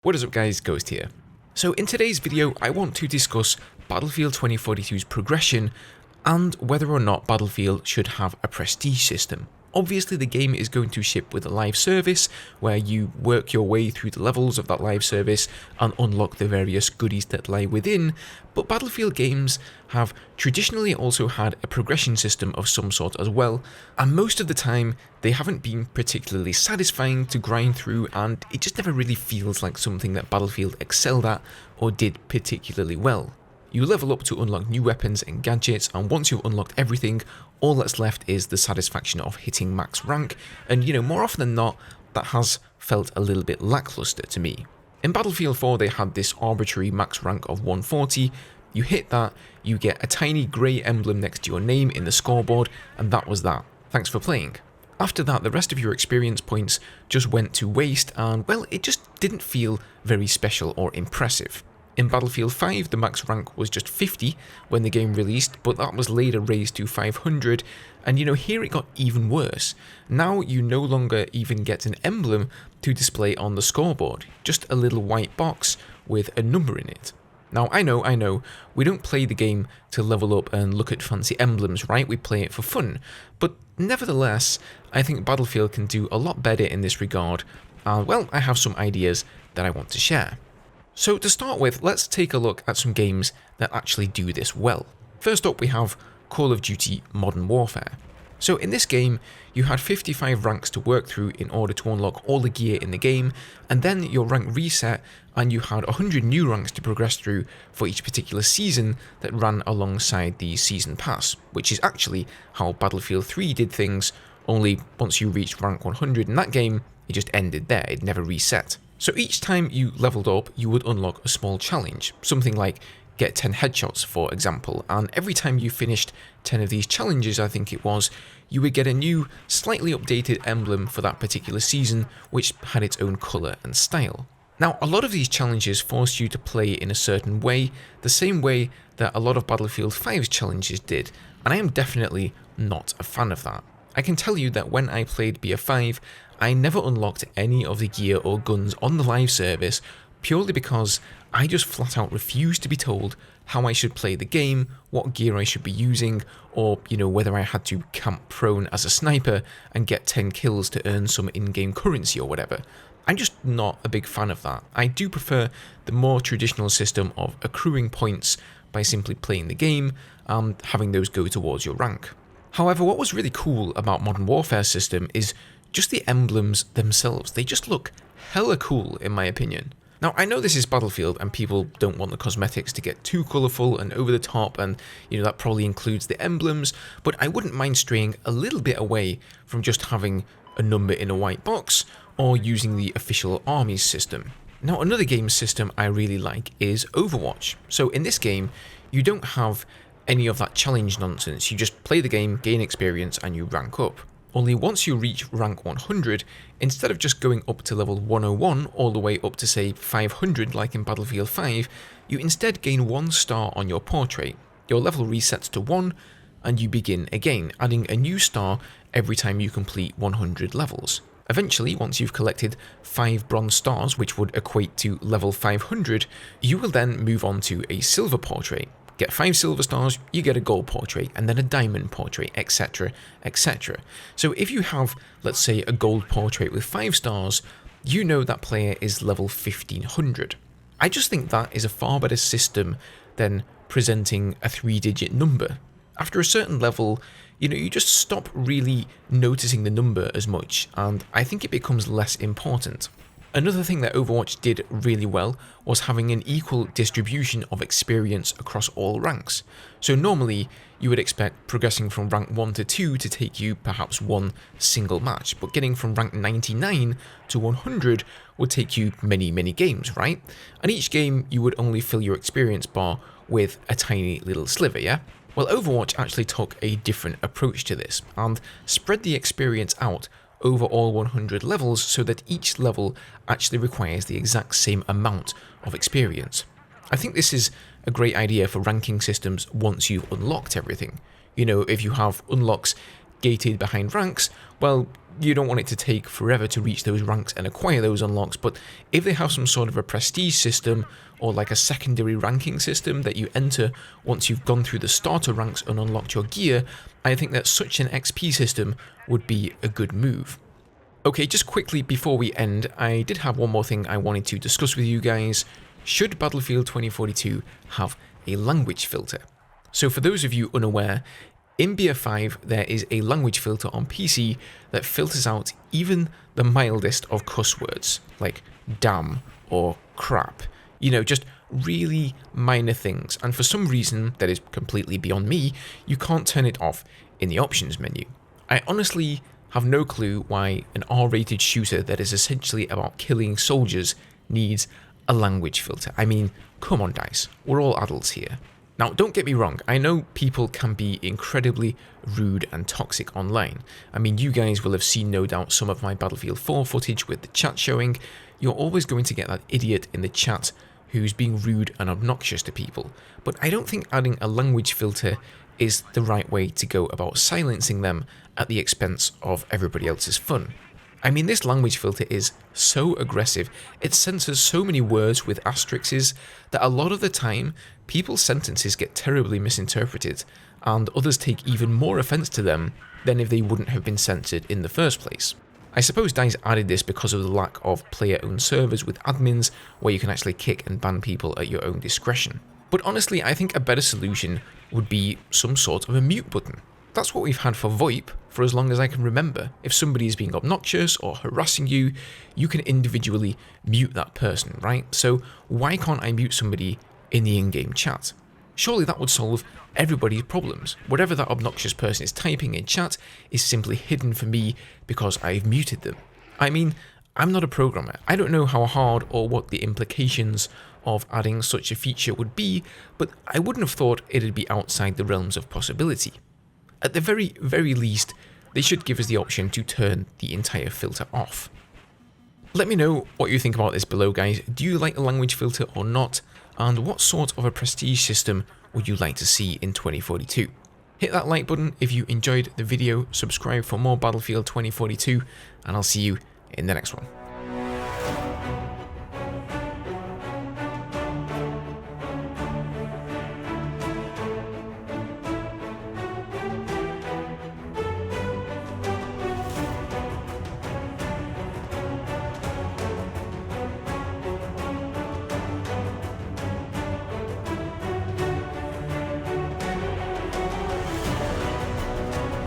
What is up guys, Ghost here. So in today's video I want to discuss Battlefield 2042's progression and whether or not Battlefield should have a prestige system. Obviously the game is going to ship with a live service where you work your way through the levels of that live service and unlock the various goodies that lie within, but Battlefield games have traditionally also had a progression system of some sort as well, and most of the time they haven't been particularly satisfying to grind through, and it just never really feels like something that Battlefield excelled at or did particularly well. You level up to unlock new weapons and gadgets, and once you've unlocked everything, all that's left is the satisfaction of hitting max rank, and more often than not, that has felt a little bit lackluster to me. In Battlefield 4 they had this arbitrary max rank of 140, you hit that, you get a tiny grey emblem next to your name in the scoreboard, and that was that. Thanks for playing. After that, the rest of your experience points just went to waste, and well, it just didn't feel very special or impressive. In Battlefield 5, the max rank was just 50 when the game released, but that was later raised to 500, and here it got even worse. Now you no longer even get an emblem to display on the scoreboard, just a little white box with a number in it. Now I know, we don't play the game to level up and look at fancy emblems, right? We play it for fun, but nevertheless, I think Battlefield can do a lot better in this regard, and well, I have some ideas that I want to share. So to start with, let's take a look at some games that actually do this well. First up we have Call of Duty Modern Warfare. So in this game, you had 55 ranks to work through in order to unlock all the gear in the game, and then your rank reset and you had 100 new ranks to progress through for each particular season that ran alongside the season pass, which is actually how Battlefield 3 did things, only once you reached rank 100 in that game, it just ended there, it never reset. So each time you leveled up, you would unlock a small challenge, something like get 10 headshots for example, and every time you finished 10 of these challenges, I think it was, you would get a new, slightly updated emblem for that particular season, which had its own colour and style. Now, a lot of these challenges forced you to play in a certain way, the same way that a lot of Battlefield 5's challenges did, and I am definitely not a fan of that. I can tell you that when I played BF5, I never unlocked any of the gear or guns on the live service purely because I just flat out refused to be told how I should play the game, what gear I should be using, or whether I had to camp prone as a sniper and get 10 kills to earn some in-game currency or whatever. I'm just not a big fan of that. I do prefer the more traditional system of accruing points by simply playing the game and having those go towards your rank. However, what was really cool about Modern Warfare's system is just the emblems themselves. They just look hella cool in my opinion. Now I know this is Battlefield and people don't want the cosmetics to get too colourful and over the top, and that probably includes the emblems, but I wouldn't mind straying a little bit away from just having a number in a white box or using the official armies system. Now another game system I really like is Overwatch. So in this game you don't have any of that challenge nonsense, you just play the game, gain experience and you rank up. Only once you reach rank 100, instead of just going up to level 101 all the way up to say 500 like in Battlefield 5, you instead gain 1 star on your portrait. Your level resets to 1 and you begin again, adding a new star every time you complete 100 levels. Eventually, once you've collected 5 bronze stars, which would equate to level 500, you will then move on to a silver portrait. Get 5 silver stars, you get a gold portrait, and then a diamond portrait, etc, etc. So if you have, let's say, a gold portrait with 5 stars, you know that player is level 1500. I just think that is a far better system than presenting a 3-digit number. After a certain level, you just stop really noticing the number as much, and I think it becomes less important. Another thing that Overwatch did really well was having an equal distribution of experience across all ranks. So normally you would expect progressing from rank 1 to 2 to take you perhaps one single match, but getting from rank 99 to 100 would take you many games, right? And each game you would only fill your experience bar with a tiny little sliver, yeah? Well, Overwatch actually took a different approach to this and spread the experience out over all 100 levels so that each level actually requires the exact same amount of experience. I think this is a great idea for ranking systems once you've unlocked everything. If you have unlocks gated behind ranks, well, you don't want it to take forever to reach those ranks and acquire those unlocks, but if they have some sort of a prestige system or like a secondary ranking system that you enter once you've gone through the starter ranks and unlocked your gear, I think that such an XP system would be a good move. Okay, just quickly before we end, I did have one more thing I wanted to discuss with you guys. Should Battlefield 2042 have a language filter? So for those of you unaware, in BF5 there is a language filter on PC that filters out even the mildest of cuss words, like damn or crap. You know, just really minor things, and for some reason that is completely beyond me, you can't turn it off in the options menu. I honestly have no clue why an R-rated shooter that is essentially about killing soldiers needs a language filter. I mean, come on DICE, we're all adults here. Now, don't get me wrong, I know people can be incredibly rude and toxic online. I mean, you guys will have seen, no doubt, some of my Battlefield 4 footage with the chat showing. You're always going to get that idiot in the chat who's being rude and obnoxious to people. But I don't think adding a language filter is the right way to go about silencing them at the expense of everybody else's fun. I mean, this language filter is so aggressive, it censors so many words with asterisks that a lot of the time, people's sentences get terribly misinterpreted, and others take even more offence to them than if they wouldn't have been censored in the first place. I suppose DICE added this because of the lack of player-owned servers with admins where you can actually kick and ban people at your own discretion. But honestly, I think a better solution would be some sort of a mute button. That's what we've had for VoIP for as long as I can remember. If somebody is being obnoxious or harassing you, you can individually mute that person, right? So why can't I mute somebody in the in-game chat? Surely that would solve everybody's problems. Whatever that obnoxious person is typing in chat is simply hidden for me because I've muted them. I mean, I'm not a programmer. I don't know how hard or what the implications of adding such a feature would be, but I wouldn't have thought it'd be outside the realms of possibility. At the very least, they should give us the option to turn the entire filter off. Let me know what you think about this below, guys. Do you like the language filter or not? And what sort of a prestige system would you like to see in 2042? Hit that like button if you enjoyed the video, subscribe for more Battlefield 2042, and I'll see you in the next one.